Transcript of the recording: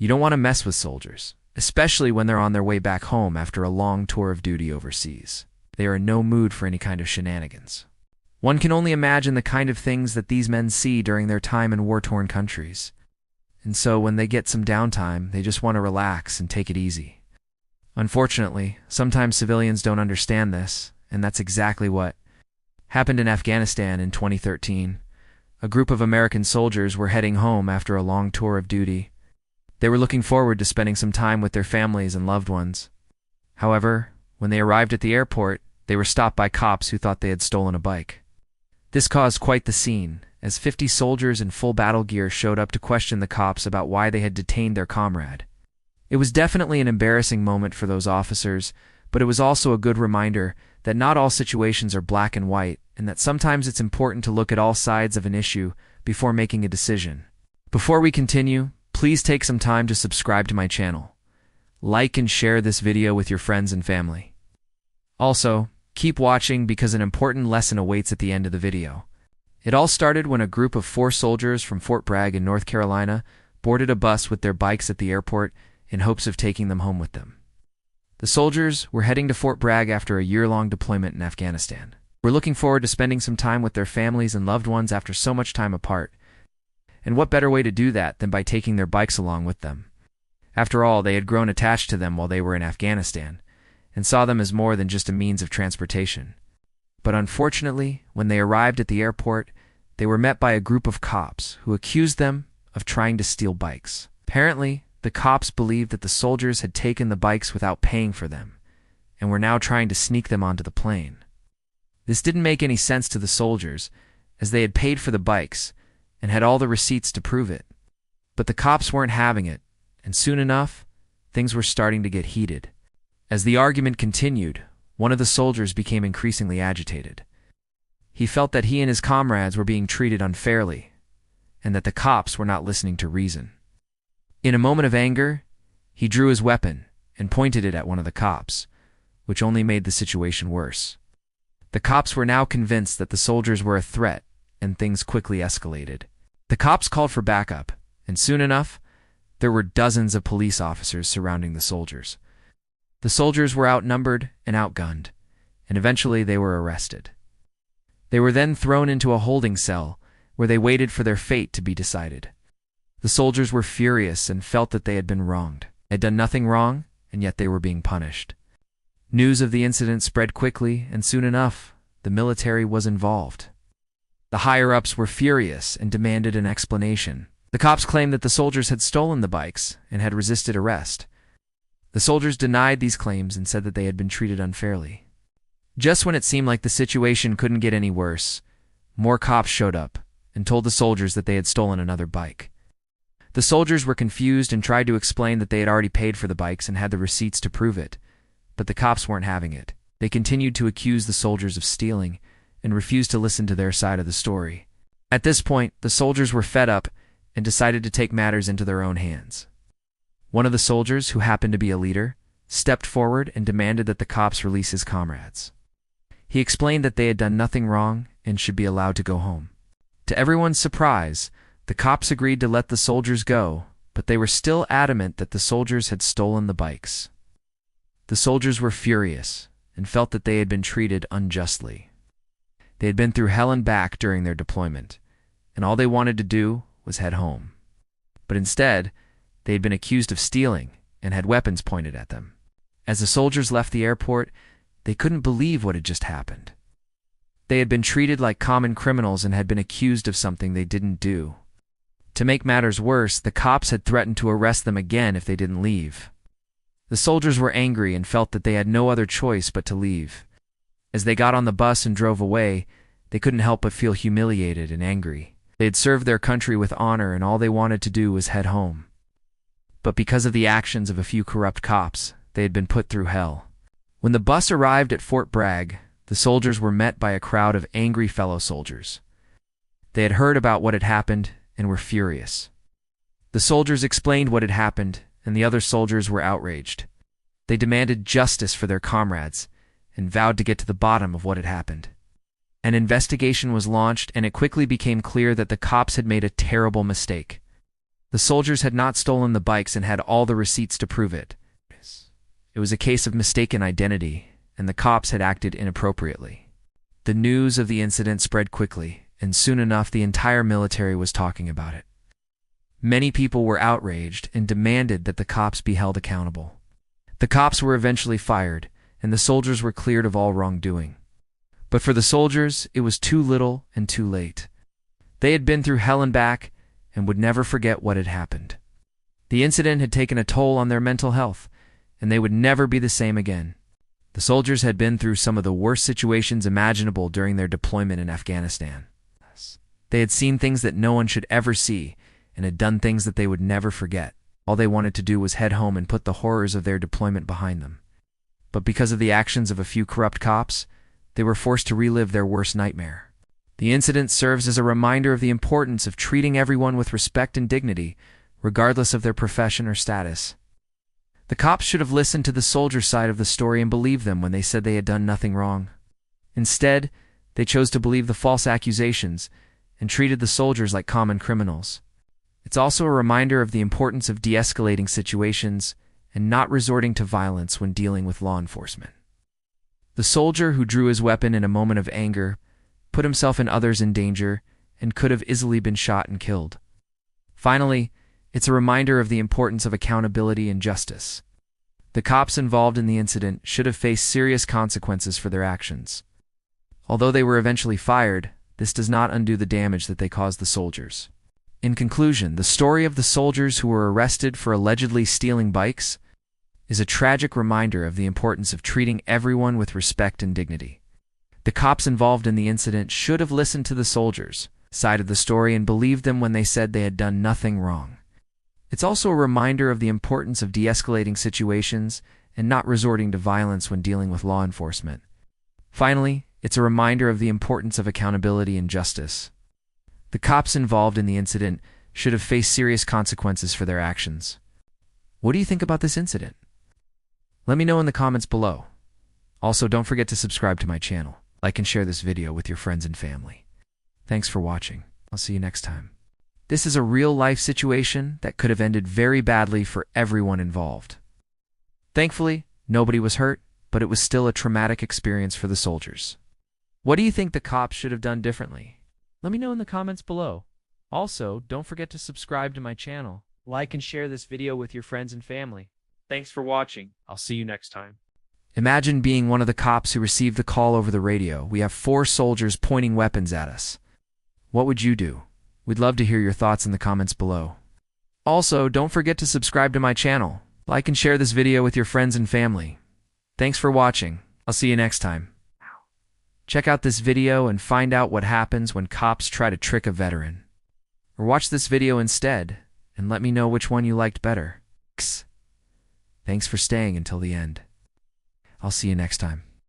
You don't want to mess with soldiers, especially when they're on their way back home after a long tour of duty overseas. They are in no mood for any kind of shenanigans. One can only imagine the kind of things that these men see during their time in war-torn countries. And so when they get some downtime, they just want to relax and take it easy. Unfortunately, sometimes civilians don't understand this, and that's exactly what happened in Afghanistan in 2013. A group of American soldiers were heading home after a long tour of duty. They were looking forward to spending some time with their families and loved ones. However, when they arrived at the airport, they were stopped by cops who thought they had stolen a bike. This caused quite the scene, as 50 soldiers in full battle gear showed up to question the cops about why they had detained their comrade. It was definitely an embarrassing moment for those officers, but it was also a good reminder that not all situations are black and white, and that sometimes it's important to look at all sides of an issue before making a decision. Before we continue, please take some time to subscribe to my channel. Like and share this video with your friends and family. Also, keep watching because an important lesson awaits at the end of the video. It all started when a group of 4 soldiers from Fort Bragg in North Carolina boarded a bus with their bikes at the airport in hopes of taking them home with them. The soldiers were heading to Fort Bragg after a year-long deployment in Afghanistan. We're looking forward to spending some time with their families and loved ones after so much time apart. And what better way to do that than by taking their bikes along with them? After all, they had grown attached to them while they were in Afghanistan, and saw them as more than just a means of transportation. But unfortunately, when they arrived at the airport, they were met by a group of cops who accused them of trying to steal bikes. Apparently, the cops believed that the soldiers had taken the bikes without paying for them, and were now trying to sneak them onto the plane. This didn't make any sense to the soldiers, as they had paid for the bikes and had all the receipts to prove it. But the cops weren't having it, and soon enough, things were starting to get heated. As the argument continued, one of the soldiers became increasingly agitated. He felt that he and his comrades were being treated unfairly, and that the cops were not listening to reason. In a moment of anger, he drew his weapon and pointed it at one of the cops, which only made the situation worse. The cops were now convinced that the soldiers were a threat, and things quickly escalated. The cops called for backup, and soon enough, there were dozens of police officers surrounding the soldiers. The soldiers were outnumbered and outgunned, and eventually they were arrested. They were then thrown into a holding cell, where they waited for their fate to be decided. The soldiers were furious and felt that they had been wronged. They had done nothing wrong, and yet they were being punished. News of the incident spread quickly, and soon enough, the military was involved. The higher-ups were furious and demanded an explanation. The cops claimed that the soldiers had stolen the bikes and had resisted arrest. The soldiers denied these claims and said that they had been treated unfairly. Just when it seemed like the situation couldn't get any worse, more cops showed up and told the soldiers that they had stolen another bike. The soldiers were confused and tried to explain that they had already paid for the bikes and had the receipts to prove it, but the cops weren't having it. They continued to accuse the soldiers of stealing and refused to listen to their side of the story. At this point, the soldiers were fed up and decided to take matters into their own hands. One of the soldiers, who happened to be a leader, stepped forward and demanded that the cops release his comrades. He explained that they had done nothing wrong and should be allowed to go home. To everyone's surprise, the cops agreed to let the soldiers go, but they were still adamant that the soldiers had stolen the bikes. The soldiers were furious and felt that they had been treated unjustly. They had been through hell and back during their deployment, and all they wanted to do was head home. But instead, they had been accused of stealing and had weapons pointed at them. As the soldiers left the airport, they couldn't believe what had just happened. They had been treated like common criminals and had been accused of something they didn't do. To make matters worse, the cops had threatened to arrest them again if they didn't leave. The soldiers were angry and felt that they had no other choice but to leave. As they got on the bus and drove away, they couldn't help but feel humiliated and angry. They had served their country with honor, and all they wanted to do was head home. But because of the actions of a few corrupt cops, they had been put through hell. When the bus arrived at Fort Bragg, the soldiers were met by a crowd of angry fellow soldiers. They had heard about what had happened and were furious. The soldiers explained what had happened, and the other soldiers were outraged. They demanded justice for their comrades and vowed to get to the bottom of what had happened. An investigation was launched, and it quickly became clear that the cops had made a terrible mistake. The soldiers had not stolen the bikes and had all the receipts to prove it. It was a case of mistaken identity, and the cops had acted inappropriately. The news of the incident spread quickly, and soon enough the entire military was talking about it. Many people were outraged and demanded that the cops be held accountable. The cops were eventually fired, and the soldiers were cleared of all wrongdoing. But for the soldiers, it was too little and too late. They had been through hell and back, and would never forget what had happened. The incident had taken a toll on their mental health, and they would never be the same again. The soldiers had been through some of the worst situations imaginable during their deployment in Afghanistan. They had seen things that no one should ever see, and had done things that they would never forget. All they wanted to do was head home and put the horrors of their deployment behind them. But because of the actions of a few corrupt cops, they were forced to relive their worst nightmare. The incident serves as a reminder of the importance of treating everyone with respect and dignity, regardless of their profession or status. The cops should have listened to the soldiers' side of the story and believed them when they said they had done nothing wrong. Instead, they chose to believe the false accusations and treated the soldiers like common criminals. It's also a reminder of the importance of de-escalating situations and not resorting to violence when dealing with law enforcement. The soldier who drew his weapon in a moment of anger put himself and others in danger and could have easily been shot and killed. Finally, it's a reminder of the importance of accountability and justice. The cops involved in the incident should have faced serious consequences for their actions. Although they were eventually fired, this does not undo the damage that they caused the soldiers. In conclusion, the story of the soldiers who were arrested for allegedly stealing bikes is a tragic reminder of the importance of treating everyone with respect and dignity. The cops involved in the incident should have listened to the soldiers' side of the story and believed them when they said they had done nothing wrong. It's also a reminder of the importance of de-escalating situations and not resorting to violence when dealing with law enforcement. Finally, it's a reminder of the importance of accountability and justice. The cops involved in the incident should have faced serious consequences for their actions. What do you think about this incident? Let me know in the comments below. Also, don't forget to subscribe to my channel, like and share this video with your friends and family. Thanks for watching. I'll see you next time. This is a real-life situation that could have ended very badly for everyone involved. Thankfully, nobody was hurt, but it was still a traumatic experience for the soldiers. What do you think the cops should have done differently? Let me know in the comments below. Also, don't forget to subscribe to my channel, like and share this video with your friends and family. Thanks for watching. I'll see you next time. Imagine being one of the cops who received the call over the radio. We have 4 soldiers pointing weapons at us. What would you do? We'd love to hear your thoughts in the comments below. Also, don't forget to subscribe to my channel, like and share this video with your friends and family. Thanks for watching. I'll see you next time. Check out this video and find out what happens when cops try to trick a veteran. Or watch this video instead and let me know which one you liked better. Thanks for staying until the end. I'll see you next time.